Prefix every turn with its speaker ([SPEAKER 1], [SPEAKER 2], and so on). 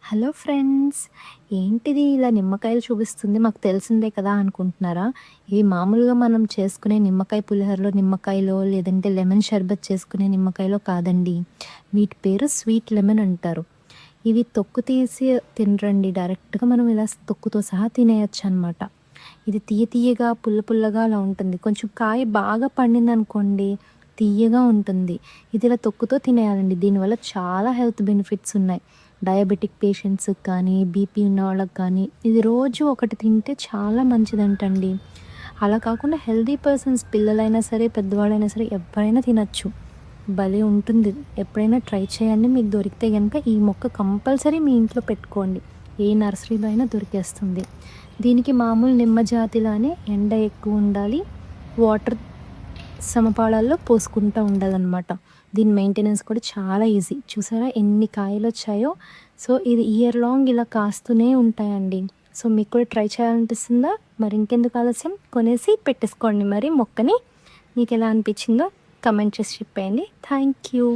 [SPEAKER 1] Hello friends! ఏంటిది ఇలా నిమ్మకాయలు చూపిస్తుంది మాకు తెలిసిందే కదా అనుకుంటున్నారా? ఇవి మామూలుగా మనం చేసుకునే నిమ్మకాయ పులిహోరలో నిమ్మకాయలో లేదంటే లెమన్ షర్బత్ చేసుకునే నిమ్మకాయలో కాదండి. వీటి పేరు స్వీట్ లెమన్ అంటారు. ఇవి తొక్కు తీసి తినరండి. డైరెక్ట్‌గా మనం ఇలా తొక్కుతో సహా తినేయొచ్చనమాట. ఇది తియ్య తియ్యగా, పుల్ల పుల్లగా అలా ఉంటుంది. కొంచెం కాయ బాగా పండిందనుకోండి తియ్యగా ఉంటుంది. ఇది ఇలా తొక్కుతో తినేయాలండి. దీనివల్ల చాలా హెల్త్ బెనిఫిట్స్ ఉన్నాయి. డయాబెటిక్ పేషెంట్స్‌కి కానీ, బీపీ ఉన్న వాళ్ళకి కానీ, ఇది రోజు ఒకటి తింటే చాలా మంచిదంటండి. అలా కాకుండా హెల్తీ పర్సన్స్ పిల్లలైనా సరే, పెద్దవాళ్ళైనా సరే ఎవ్వరైనా తినొచ్చు. భలే ఉంటుంది. ఎప్పుడైనా ట్రై చేయండి. మీకు దొరికితే గనుక ఈ మొక్క కంపల్సరీ మీ ఇంట్లో పెట్టుకోండి. ఏ నర్సరీలో అయినా దొరికేస్తుంది. దీనికి మామూలు నిమ్మ జాతిలానే ఎండ ఎక్కువుండాలి. వాటర్ సమపాళల్లో పోసుకుంటా ఉండాలనమాట. దీని మెయింటెనెన్స్ కూడా చాలా ఈజీ. చూసారా ఎన్ని కాయలొచ్చాయో. సో, ఇది ఇయర్ లాంగ్ ఇలా కాస్తూనే ఉంటాయండి. సో, మీకు కూడా ట్రై చేయాలనిపిస్తుందా? మరి ఇంకెందుకు ఆలస్యం కొనేసి పెట్టేసుకోండి మరి మొక్కని. మీకెలా అనిపించిందో కమెంట్ చేసి చెప్పేయండి. Thank you.